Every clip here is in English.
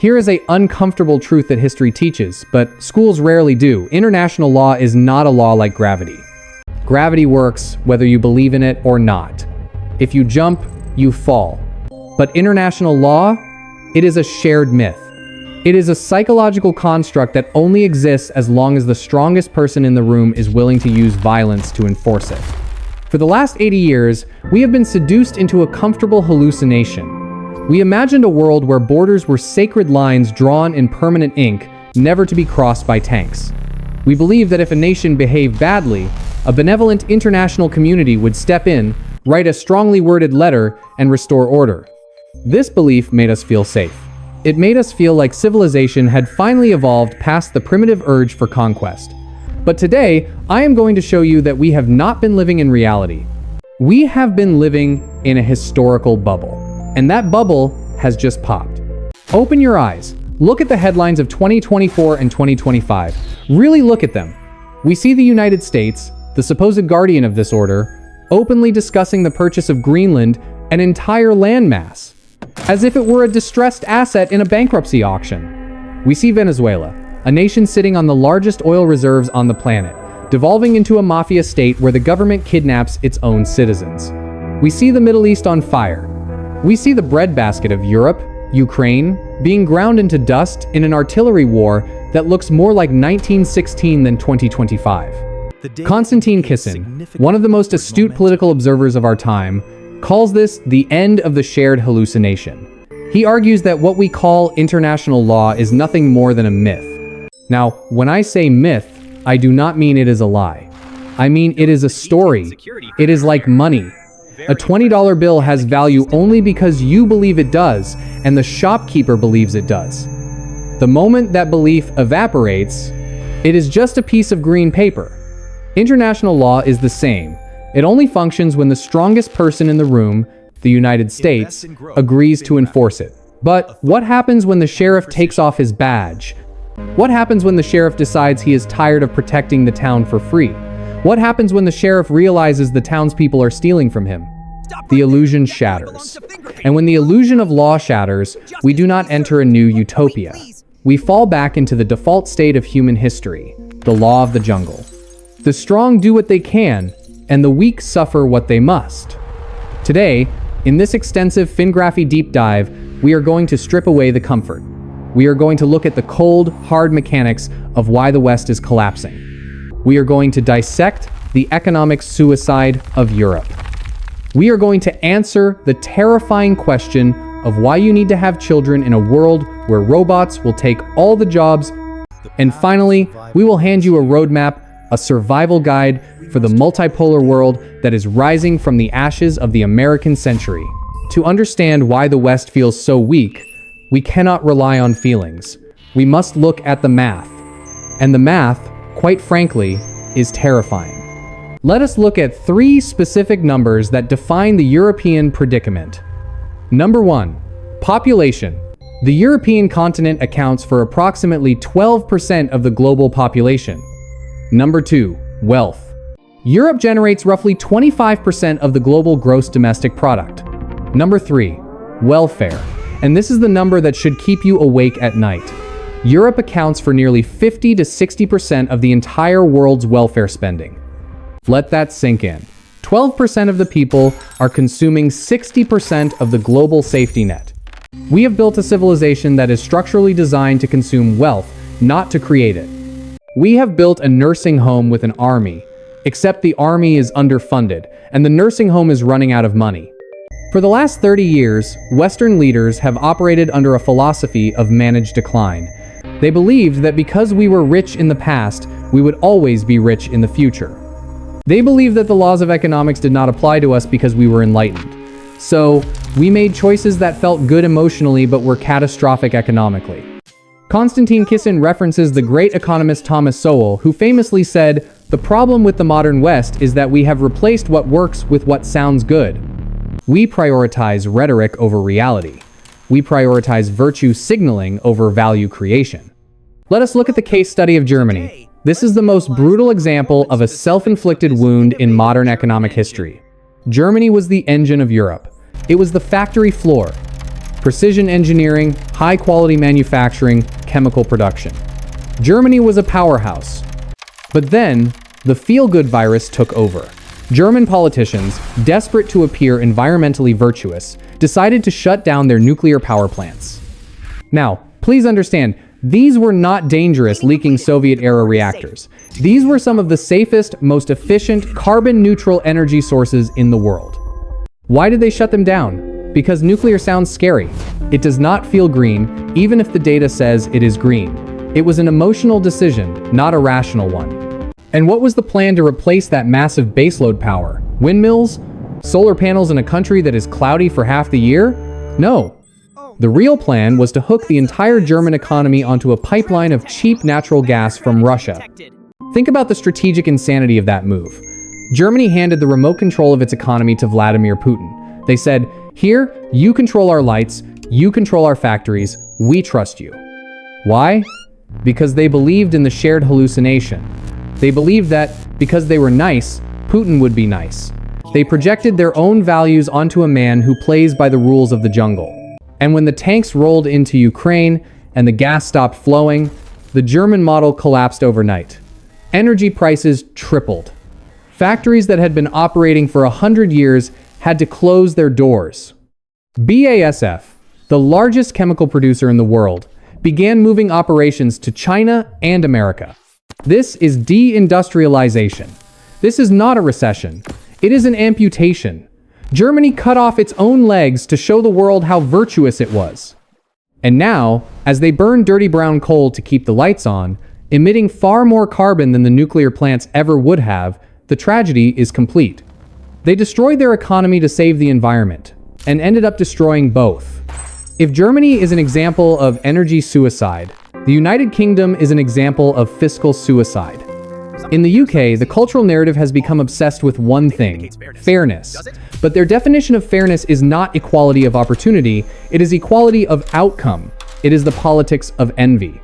Here is an uncomfortable truth that history teaches, but schools rarely do. International law is not a law like gravity. Gravity works whether you believe in it or not. If you jump, you fall. But international law, it is a shared myth. It is a psychological construct that only exists as long as the strongest person in the room is willing to use violence to enforce it. For the last 80 years, we have been seduced into a comfortable hallucination. We imagined a world where borders were sacred lines drawn in permanent ink, never to be crossed by tanks. We believed that if a nation behaved badly, a benevolent international community would step in, write a strongly worded letter, and restore order. This belief made us feel safe. It made us feel like civilization had finally evolved past the primitive urge for conquest. But today, I am going to show you that we have not been living in reality. We have been living in a historical bubble. And that bubble has just popped. Open your eyes. Look at the headlines of 2024 and 2025. Really look at them. We see the United States, the supposed guardian of this order, openly discussing the purchase of Greenland, an entire landmass, as if it were a distressed asset in a bankruptcy auction. We see Venezuela, a nation sitting on the largest oil reserves on the planet, devolving into a mafia state where the government kidnaps its own citizens. We see the Middle East on fire. We see the breadbasket of Europe, Ukraine, being ground into dust in an artillery war that looks more like 1916 than 2025. Konstantin Kisin, one of the most astute political observers of our time, calls this the end of the shared hallucination. He argues that what we call international law is nothing more than a myth. Now, when I say myth, I do not mean it is a lie. I mean it is a story. It is like money. A $20 bill has value only because you believe it does, and the shopkeeper believes it does. The moment that belief evaporates, it is just a piece of green paper. International law is the same. It only functions when the strongest person in the room, the United States, agrees to enforce it. But what happens when the sheriff takes off his badge? What happens when the sheriff decides he is tired of protecting the town for free? What happens when the sheriff realizes the townspeople are stealing from him? The illusion shatters. And when the illusion of law shatters, we do not enter a new utopia. We fall back into the default state of human history, the law of the jungle. The strong do what they can, and the weak suffer what they must. Today, in this extensive FinGraphy deep dive, we are going to strip away the comfort. We are going to look at the cold, hard mechanics of why the West is collapsing. We are going to dissect the economic suicide of Europe. We are going to answer the terrifying question of why you need to have children in a world where robots will take all the jobs. And finally, we will hand you a roadmap, a survival guide for the multipolar world that is rising from the ashes of the American century. To understand why the West feels so weak, we cannot rely on feelings. We must look at the math. And the math, quite frankly, is terrifying. Let us look at 3 specific numbers that define the European predicament. Number 1, population. The European continent accounts for approximately 12% of the global population. Number 2, wealth. Europe generates roughly 25% of the global gross domestic product. Number 3, welfare. And this is the number that should keep you awake at night. Europe accounts for nearly 50 to 60% of the entire world's welfare spending. Let that sink in. 12% of the people are consuming 60% of the global safety net. We have built a civilization that is structurally designed to consume wealth, not to create it. We have built a nursing home with an army, except the army is underfunded, and the nursing home is running out of money. For the last 30 years, Western leaders have operated under a philosophy of managed decline. They believed that because we were rich in the past, we would always be rich in the future. They believed that the laws of economics did not apply to us because we were enlightened. So, we made choices that felt good emotionally but were catastrophic economically. Konstantin Kisin references the great economist Thomas Sowell, who famously said, "The problem with the modern West is that we have replaced what works with what sounds good. We prioritize rhetoric over reality. We prioritize virtue signaling over value creation." Let us look at the case study of Germany. This is the most brutal example of a self-inflicted wound in modern economic history. Germany was the engine of Europe. It was the factory floor. precision engineering, high-quality manufacturing, chemical production. Germany was a powerhouse. But then, the feel-good virus took over. German politicians, desperate to appear environmentally virtuous, decided to shut down their nuclear power plants. Now, please understand, these were not dangerous leaking Soviet-era reactors. These were some of the safest, most efficient, carbon-neutral energy sources in the world. Why did they shut them down? Because nuclear sounds scary. It does not feel green, even if the data says it is green. It was an emotional decision, not a rational one. And what was the plan to replace that massive baseload power? Windmills? Solar panels in a country that is cloudy for half the year? No. The real plan was to hook the entire German economy onto a pipeline of cheap natural gas from Russia. Think about the strategic insanity of that move. Germany handed the remote control of its economy to Vladimir Putin. They said, "Here, you control our lights, you control our factories, we trust you." Why? Because they believed in the shared hallucination. They believed that, because they were nice, Putin would be nice. They projected their own values onto a man who plays by the rules of the jungle. And when the tanks rolled into Ukraine and the gas stopped flowing, the German model collapsed overnight. Energy prices tripled. Factories that had been operating for 100 years had to close their doors. BASF, the largest chemical producer in the world, began moving operations to China and America. This is deindustrialization. This is not a recession. It is an amputation. Germany cut off its own legs to show the world how virtuous it was. And now, as they burn dirty brown coal to keep the lights on, emitting far more carbon than the nuclear plants ever would have, the tragedy is complete. They destroyed their economy to save the environment, and ended up destroying both. If Germany is an example of energy suicide, the United Kingdom is an example of fiscal suicide. In the UK, the cultural narrative has become obsessed with one thing: fairness. But their definition of fairness is not equality of opportunity, it is equality of outcome. It is the politics of envy.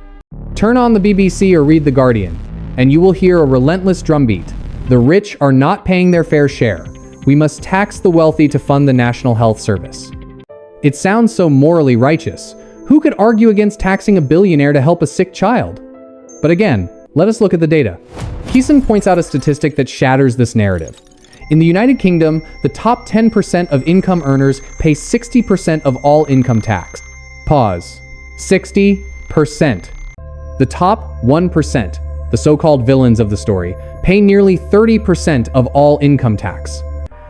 Turn on the BBC or read The Guardian, and you will hear a relentless drumbeat. The rich are not paying their fair share. We must tax the wealthy to fund the National Health Service. It sounds so morally righteous. Who could argue against taxing a billionaire to help a sick child? But again, let us look at the data. Keeson points out a statistic that shatters this narrative. In the United Kingdom, the top 10% of income earners pay 60% of all income tax. Pause. 60%. The top 1%, the so-called villains of the story, pay nearly 30% of all income tax.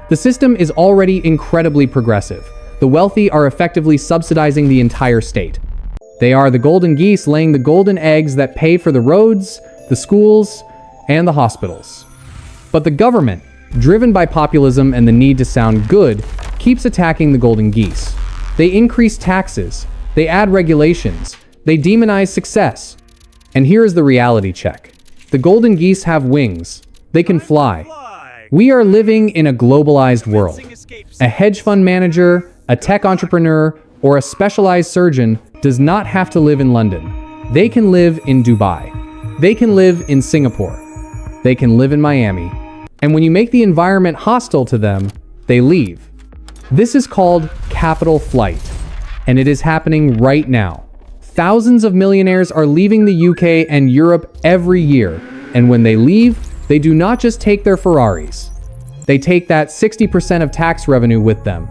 The system is already incredibly progressive. The wealthy are effectively subsidizing the entire state. They are the golden geese laying the golden eggs that pay for the roads, the schools, and the hospitals. But the government, driven by populism and the need to sound good, keeps attacking the golden geese. They increase taxes, they add regulations, they demonize success. And here is the reality check. The golden geese have wings. They can fly. We are living in a globalized world. A hedge fund manager, a tech entrepreneur, or a specialized surgeon does not have to live in London. They can live in Dubai. They can live in Singapore. They can live in Miami. And when you make the environment hostile to them, they leave. This is called capital flight, and it is happening right now. Thousands of millionaires are leaving the UK and Europe every year, and when they leave, they do not just take their Ferraris. They take that 60% of tax revenue with them.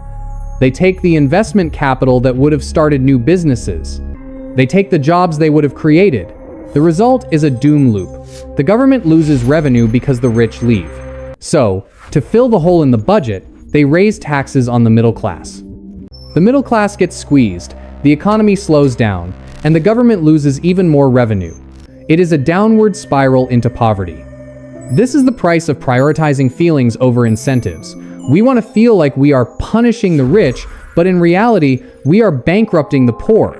They take the investment capital that would have started new businesses. They take the jobs they would have created. The result is a doom loop. The government loses revenue because the rich leave. So, to fill the hole in the budget, they raise taxes on the middle class. The middle class gets squeezed, the economy slows down, and the government loses even more revenue. It is a downward spiral into poverty. This is the price of prioritizing feelings over incentives. We want to feel like we are punishing the rich, but in reality, we are bankrupting the poor.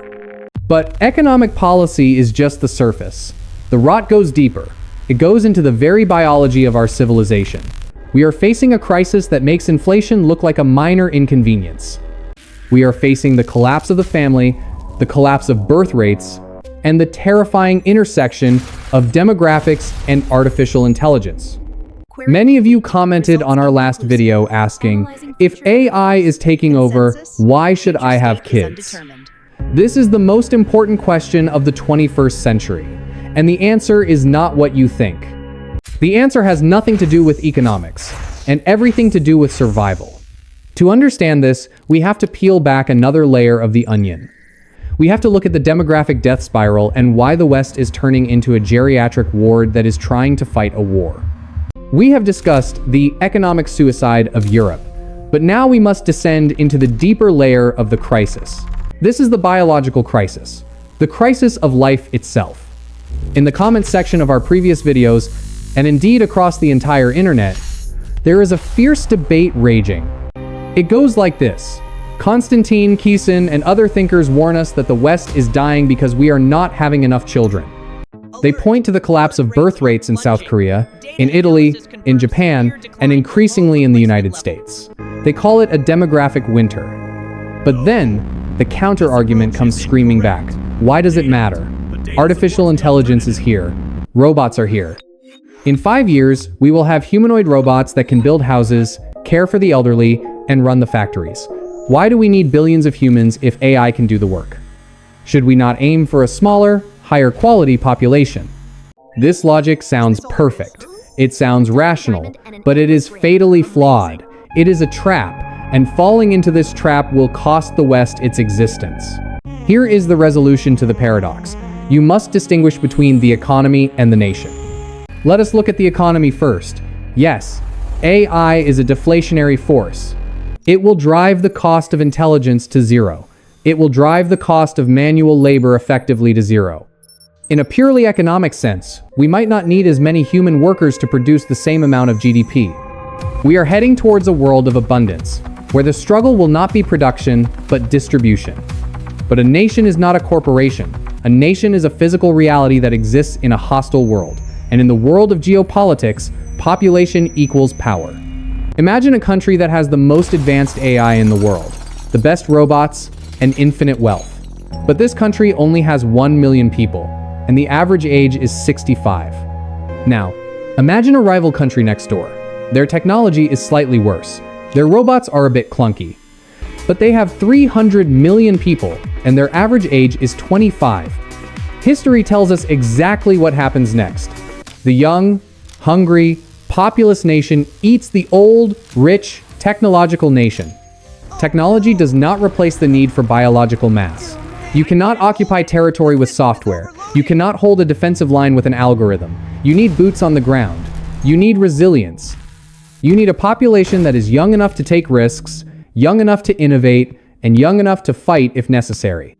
But economic policy is just the surface. The rot goes deeper. It goes into the very biology of our civilization. We are facing a crisis that makes inflation look like a minor inconvenience. We are facing the collapse of the family, the collapse of birth rates, and the terrifying intersection of demographics and artificial intelligence. Many of you commented on our last video asking, if AI is taking over, why should I have kids? This is the most important question of the 21st century, and the answer is not what you think. The answer has nothing to do with economics, and everything to do with survival. To understand this, we have to peel back another layer of the onion. We have to look at the demographic death spiral and why the West is turning into a geriatric ward that is trying to fight a war. We have discussed the economic suicide of Europe, but now we must descend into the deeper layer of the crisis. This is the biological crisis, the crisis of life itself. In the comments section of our previous videos, and indeed across the entire internet, there is a fierce debate raging. It goes like this. Konstantin Kisin and other thinkers warn us that the West is dying because we are not having enough children. They point to the collapse of birth rates in South Korea, in Italy, in Japan, and increasingly in the United States. They call it a demographic winter. But then, the counter-argument comes screaming back. Why does it matter? Artificial intelligence is here. Robots are here. In 5 years, we will have humanoid robots that can build houses, care for the elderly, and run the factories. Why do we need billions of humans if AI can do the work? Should we not aim for a smaller, higher quality population? This logic sounds perfect. It sounds rational, but it is fatally flawed. It is a trap, and falling into this trap will cost the West its existence. Here is the resolution to the paradox. You must distinguish between the economy and the nation. Let us look at the economy first. Yes, AI is a deflationary force. It will drive the cost of intelligence to zero. It will drive the cost of manual labor effectively to zero. In a purely economic sense, we might not need as many human workers to produce the same amount of GDP. We are heading towards a world of abundance, where the struggle will not be production, but distribution. But a nation is not a corporation. A nation is a physical reality that exists in a hostile world. And in the world of geopolitics, population equals power. Imagine a country that has the most advanced AI in the world, the best robots, and infinite wealth. But this country only has 1 million people, and the average age is 65. Now, imagine a rival country next door. Their technology is slightly worse. Their robots are a bit clunky. But they have 300 million people, and their average age is 25. History tells us exactly what happens next. The young, hungry, populous nation eats the old, rich, technological nation. Technology does not replace the need for biological mass. You cannot occupy territory with software. You cannot hold a defensive line with an algorithm. You need boots on the ground. You need resilience. You need a population that is young enough to take risks, young enough to innovate, and young enough to fight if necessary.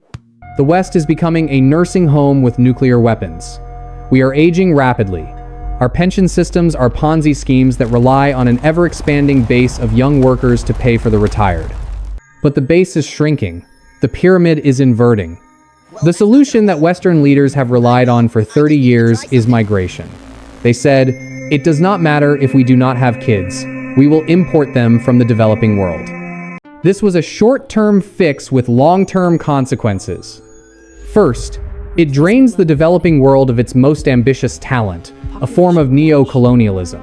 The West is becoming a nursing home with nuclear weapons. We are aging rapidly. Our pension systems are Ponzi schemes that rely on an ever-expanding base of young workers to pay for the retired. But the base is shrinking. The pyramid is inverting. The solution that Western leaders have relied on for 30 years is migration. They said, "It does not matter if we do not have kids. We will import them from the developing world." This was a short-term fix with long-term consequences. First, it drains the developing world of its most ambitious talent, a form of neo-colonialism.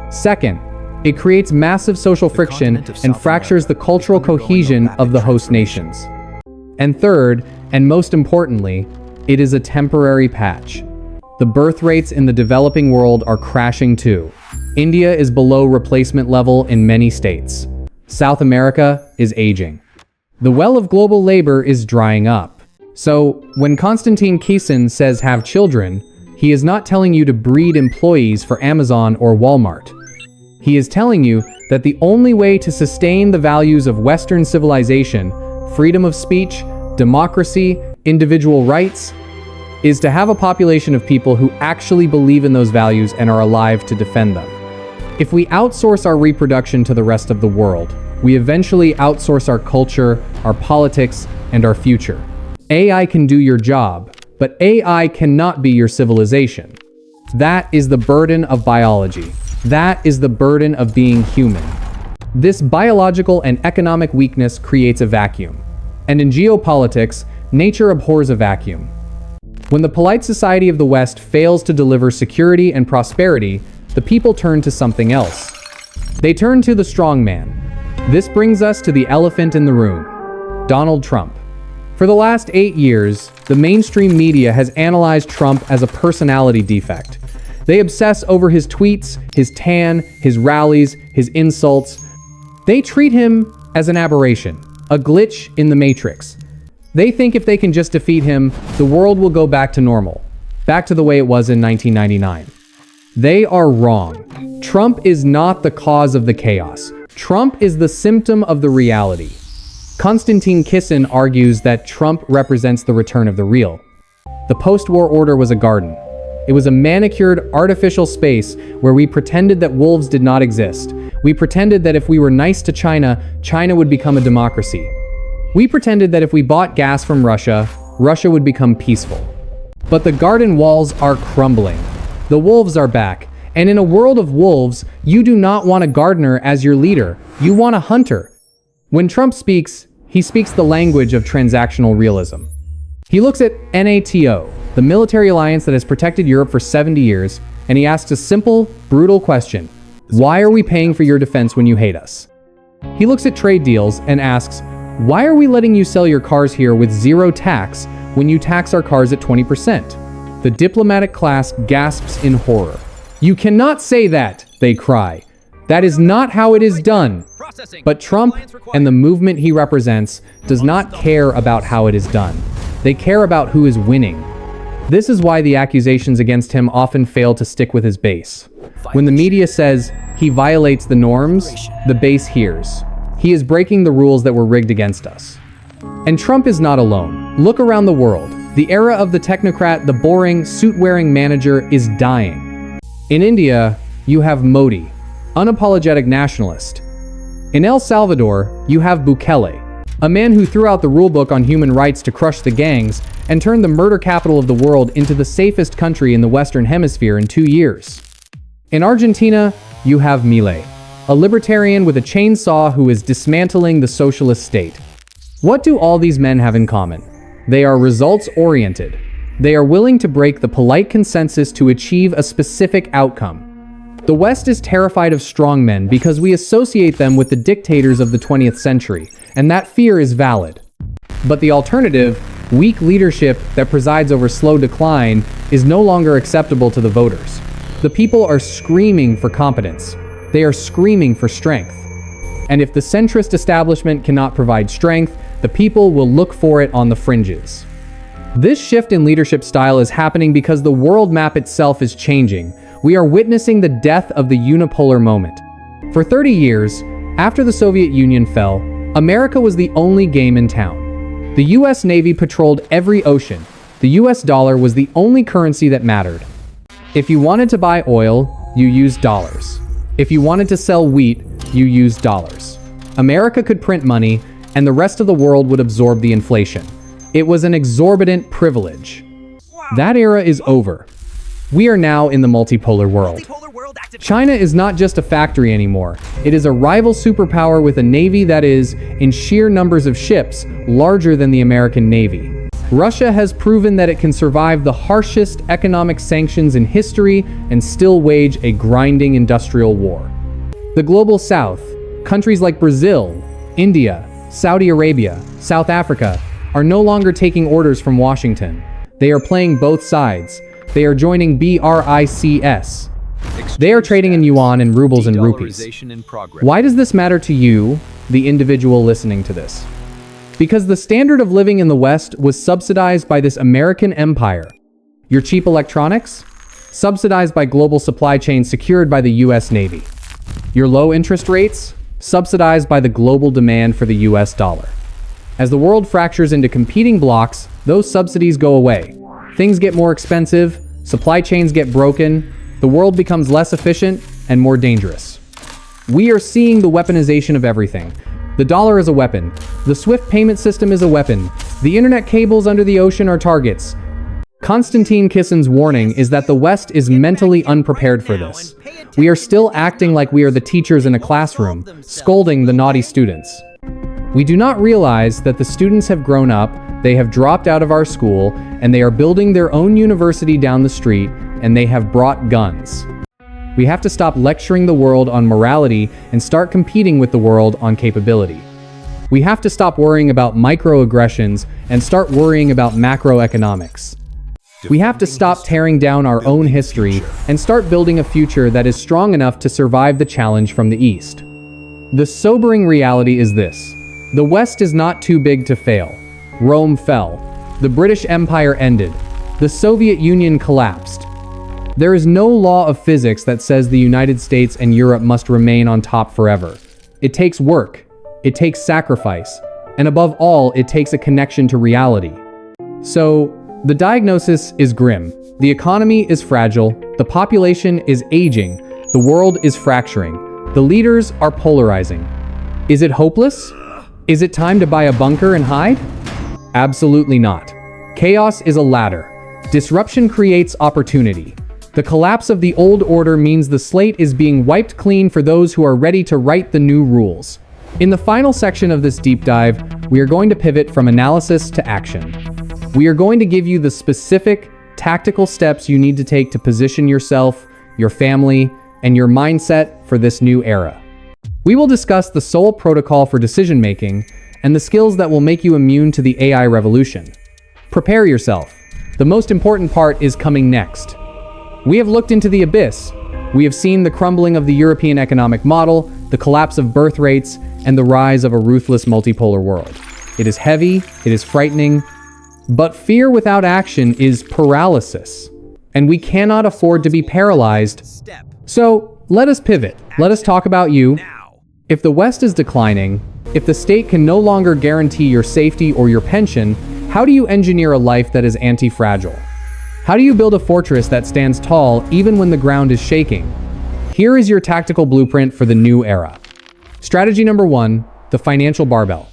Second, it creates massive social friction and fractures the cultural cohesion of the host nations. And third, and most importantly, it is a temporary patch. The birth rates in the developing world are crashing too. India is below replacement level in many states. South America is aging. The well of global labor is drying up. So, when Konstantin Kisin says have children, he is not telling you to breed employees for Amazon or Walmart. He is telling you that the only way to sustain the values of Western civilization, freedom of speech, democracy, individual rights, is to have a population of people who actually believe in those values and are alive to defend them. If we outsource our reproduction to the rest of the world, we eventually outsource our culture, our politics, and our future. AI can do your job, but AI cannot be your civilization. That is the burden of biology. That is the burden of being human. This biological and economic weakness creates a vacuum. And in geopolitics, nature abhors a vacuum. When the polite society of the West fails to deliver security and prosperity, the people turn to something else. They turn to the strongman. This brings us to the elephant in the room, Donald Trump. For the last 8 years, the mainstream media has analyzed Trump as a personality defect. They obsess over his tweets, his tan, his rallies, his insults. They treat him as an aberration, a glitch in the matrix. They think if they can just defeat him, the world will go back to normal, back to the way it was in 1999. They are wrong. Trump is not the cause of the chaos. Trump is the symptom of the reality. Konstantin Kisin argues that Trump represents the return of the real. The post-war order was a garden. It was a manicured, artificial space where we pretended that wolves did not exist. We pretended that if we were nice to China, China would become a democracy. We pretended that if we bought gas from Russia, Russia would become peaceful. But the garden walls are crumbling. The wolves are back. And in a world of wolves, you do not want a gardener as your leader. You want a hunter. When Trump speaks, he speaks the language of transactional realism. He looks at NATO, the military alliance that has protected Europe for 70 years, and he asks a simple, brutal question. Why are we paying for your defense when you hate us? He looks at trade deals and asks, why are we letting you sell your cars here with zero tax when you tax our cars at 20%? The diplomatic class gasps in horror. You cannot say that, they cry. That is not how it is done. But Trump and the movement he represents does not care about how it is done. They care about who is winning. This is why the accusations against him often fail to stick with his base. When the media says he violates the norms, the base hears. He is breaking the rules that were rigged against us. And Trump is not alone. Look around the world. The era of the technocrat, the boring, suit-wearing manager is dying. In India, you have Modi, unapologetic nationalist. In El Salvador, you have Bukele, a man who threw out the rulebook on human rights to crush the gangs and turned the murder capital of the world into the safest country in the Western Hemisphere in 2 years. In Argentina, you have Milei, a libertarian with a chainsaw who is dismantling the socialist state. What do all these men have in common? They are results-oriented. They are willing to break the polite consensus to achieve a specific outcome. The West is terrified of strongmen because we associate them with the dictators of the 20th century, and that fear is valid. But the alternative, weak leadership that presides over slow decline, is no longer acceptable to the voters. The people are screaming for competence. They are screaming for strength. And if the centrist establishment cannot provide strength, the people will look for it on the fringes. This shift in leadership style is happening because the world map itself is changing. We are witnessing the death of the unipolar moment. For 30 years, after the Soviet Union fell, America was the only game in town. The US Navy patrolled every ocean. The US dollar was the only currency that mattered. If you wanted to buy oil, you used dollars. If you wanted to sell wheat, you used dollars. America could print money, and the rest of the world would absorb the inflation. It was an exorbitant privilege. That era is over. We are now in the multipolar world. China is not just a factory anymore. It is a rival superpower with a navy that is, in sheer numbers of ships, larger than the American Navy. Russia has proven that it can survive the harshest economic sanctions in history and still wage a grinding industrial war. The global south, countries like Brazil, India, Saudi Arabia, South Africa, are no longer taking orders from Washington. They are playing both sides. They are joining BRICS. They are trading in yuan and rubles and rupees. Why does this matter to you, the individual listening to this? Because the standard of living in the West was subsidized by this American empire. Your cheap electronics? Subsidized by global supply chains secured by the US Navy. Your low interest rates? Subsidized by the global demand for the US dollar. As the world fractures into competing blocks, those subsidies go away. Things get more expensive, supply chains get broken, the world becomes less efficient and more dangerous. We are seeing the weaponization of everything. The dollar is a weapon. The SWIFT payment system is a weapon. The internet cables under the ocean are targets. Konstantin Kisin's warning is that the West is mentally unprepared for this. We are still acting like we are the teachers in a classroom, scolding the naughty students. We do not realize that the students have grown up, they have dropped out of our school, and they are building their own university down the street, and they have brought guns. We have to stop lecturing the world on morality and start competing with the world on capability. We have to stop worrying about microaggressions and start worrying about macroeconomics. We have to stop tearing down our own history and start building a future that is strong enough to survive the challenge from the East. The sobering reality is this: the West is not too big to fail. Rome fell. The British Empire ended. The Soviet Union collapsed. There is no law of physics that says the United States and Europe must remain on top forever. It takes work, it takes sacrifice, and above all, it takes a connection to reality. So, the diagnosis is grim. The economy is fragile, the population is aging, the world is fracturing, the leaders are polarizing. Is it hopeless? Is it time to buy a bunker and hide? Absolutely not. Chaos is a ladder. Disruption creates opportunity. The collapse of the old order means the slate is being wiped clean for those who are ready to write the new rules. In the final section of this deep dive, we are going to pivot from analysis to action. We are going to give you the specific, tactical steps you need to take to position yourself, your family, and your mindset for this new era. We will discuss the Soul Protocol for decision-making and the skills that will make you immune to the AI revolution. Prepare yourself. The most important part is coming next. We have looked into the abyss. We have seen the crumbling of the European economic model, the collapse of birth rates, and the rise of a ruthless multipolar world. It is heavy, it is frightening, but fear without action is paralysis, and we cannot afford to be paralyzed. So, let us pivot. Let us talk about you. If the West is declining, if the state can no longer guarantee your safety or your pension, how do you engineer a life that is anti-fragile? How do you build a fortress that stands tall even when the ground is shaking? Here is your tactical blueprint for the new era. Strategy number 1, the financial barbell.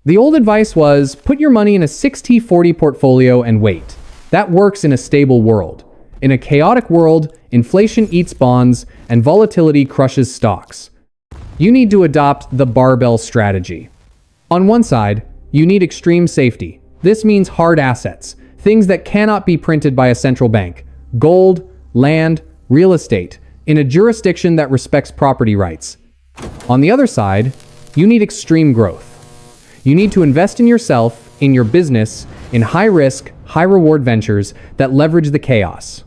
The old advice was, put your money in a 60-40 portfolio and wait. That works in a stable world. In a chaotic world, inflation eats bonds and volatility crushes stocks. You need to adopt the barbell strategy. On one side, you need extreme safety. This means hard assets, things that cannot be printed by a central bank. Gold, land, real estate, in a jurisdiction that respects property rights. On the other side, you need extreme growth. You need to invest in yourself, in your business, in high-risk, high-reward ventures that leverage the chaos.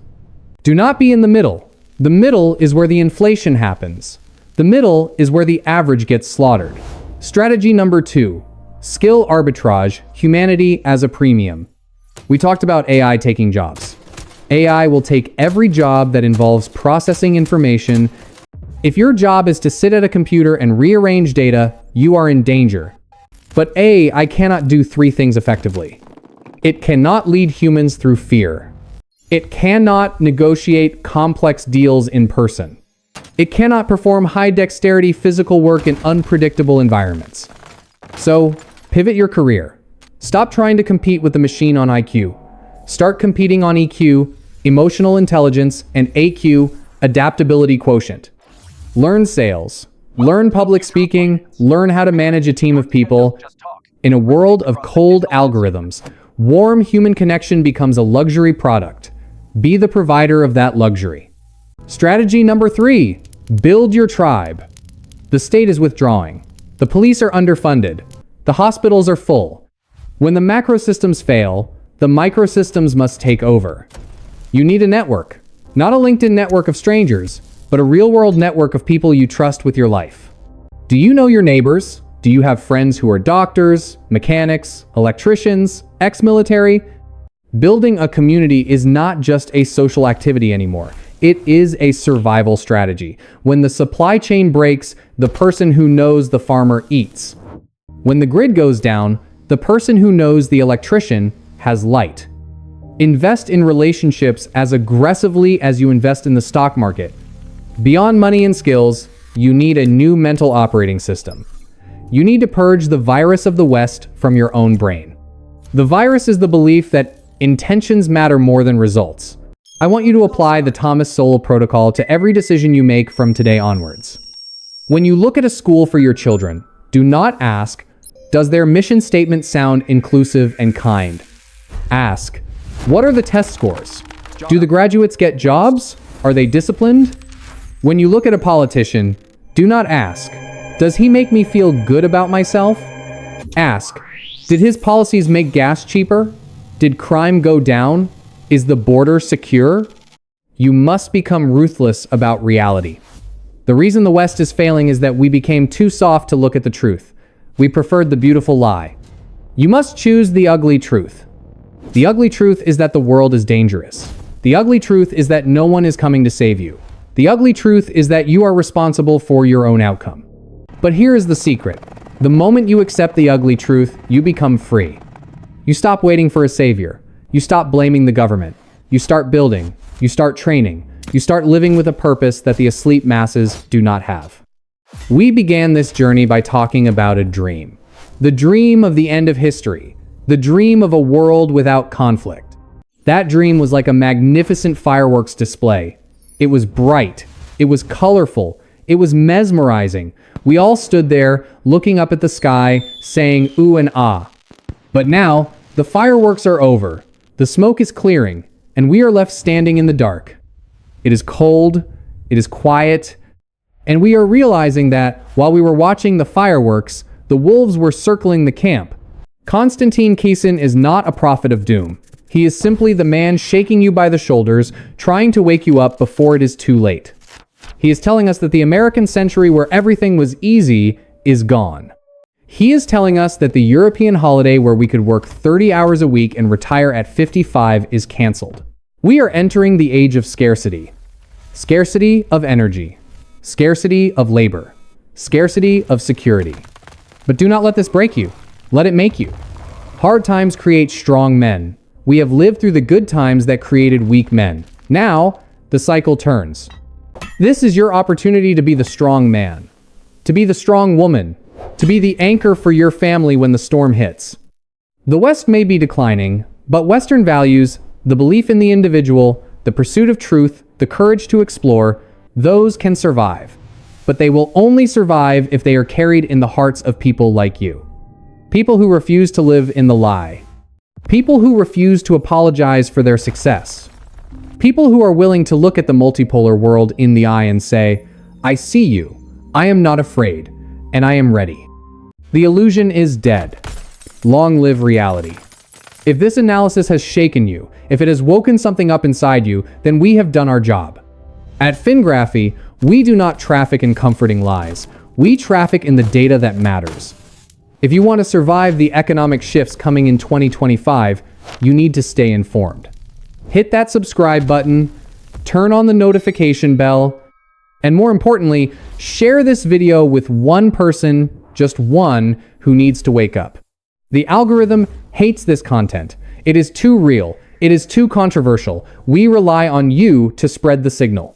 Do not be in the middle. The middle is where the inflation happens. The middle is where the average gets slaughtered. Strategy number 2, skill arbitrage, humanity as a premium. We talked about AI taking jobs. AI will take every job that involves processing information. If your job is to sit at a computer and rearrange data, you are in danger. But AI cannot do 3 things effectively. It cannot lead humans through fear. It cannot negotiate complex deals in person. It cannot perform high-dexterity physical work in unpredictable environments. So, pivot your career. Stop trying to compete with the machine on IQ. Start competing on EQ, emotional intelligence, and AQ, adaptability quotient. Learn sales. Learn public speaking. Learn how to manage a team of people. In a world of cold algorithms, warm human connection becomes a luxury product. Be the provider of that luxury. Strategy number 3, build your tribe. The state is withdrawing. The police are underfunded. The hospitals are full. When the macro systems fail, the microsystems must take over. You need a network. Not a LinkedIn network of strangers, but a real-world network of people you trust with your life. Do you know your neighbors? Do you have friends who are doctors, mechanics, electricians, ex-military? Building a community is not just a social activity anymore. It is a survival strategy. When the supply chain breaks, the person who knows the farmer eats. When the grid goes down, the person who knows the electrician has light. Invest in relationships as aggressively as you invest in the stock market. Beyond money and skills, you need a new mental operating system. You need to purge the virus of the West from your own brain. The virus is the belief that intentions matter more than results. I want you to apply the Thomas Sowell protocol to every decision you make from today onwards. When you look at a school for your children, do not ask, does their mission statement sound inclusive and kind? Ask, what are the test scores? Do the graduates get jobs? Are they disciplined? When you look at a politician, do not ask, does he make me feel good about myself? Ask, did his policies make gas cheaper? Did crime go down? Is the border secure? You must become ruthless about reality. The reason the West is failing is that we became too soft to look at the truth. We preferred the beautiful lie. You must choose the ugly truth. The ugly truth is that the world is dangerous. The ugly truth is that no one is coming to save you. The ugly truth is that you are responsible for your own outcome. But here is the secret. The moment you accept the ugly truth, you become free. You stop waiting for a savior. You stop blaming the government. You start building. You start training. You start living with a purpose that the asleep masses do not have. We began this journey by talking about a dream. The dream of the end of history. The dream of a world without conflict. That dream was like a magnificent fireworks display. It was bright. It was colorful. It was mesmerizing. We all stood there, looking up at the sky, saying ooh and ah. But now, the fireworks are over. The smoke is clearing, and we are left standing in the dark. It is cold, it is quiet, and we are realizing that, while we were watching the fireworks, the wolves were circling the camp. Konstantin Kisin is not a prophet of doom. He is simply the man shaking you by the shoulders, trying to wake you up before it is too late. He is telling us that the American century where everything was easy is gone. He is telling us that the European holiday where we could work 30 hours a week and retire at 55 is canceled. We are entering the age of scarcity. Scarcity of energy. Scarcity of labor. Scarcity of security. But do not let this break you. Let it make you. Hard times create strong men. We have lived through the good times that created weak men. Now, the cycle turns. This is your opportunity to be the strong man, to be the strong woman, to be the anchor for your family when the storm hits. The West may be declining, but Western values, the belief in the individual, the pursuit of truth, the courage to explore, those can survive. But they will only survive if they are carried in the hearts of people like you. People who refuse to live in the lie. People who refuse to apologize for their success. People who are willing to look at the multipolar world in the eye and say, I see you, I am not afraid, and I am ready. The illusion is dead. Long live reality. If this analysis has shaken you, if it has woken something up inside you, then we have done our job. At FinGraphy, we do not traffic in comforting lies. We traffic in the data that matters. If you want to survive the economic shifts coming in 2025, you need to stay informed. Hit that subscribe button, turn on the notification bell, and more importantly, share this video with one person, just one, who needs to wake up. The algorithm hates this content. It is too real. It is too controversial. We rely on you to spread the signal.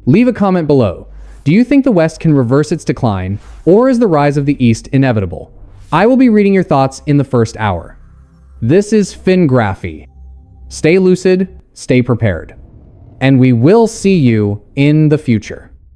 Leave a comment below. Do you think the West can reverse its decline, or is the rise of the East inevitable? I will be reading your thoughts in the first hour. This is FinGraphy. Stay lucid, stay prepared. And we will see you in the future.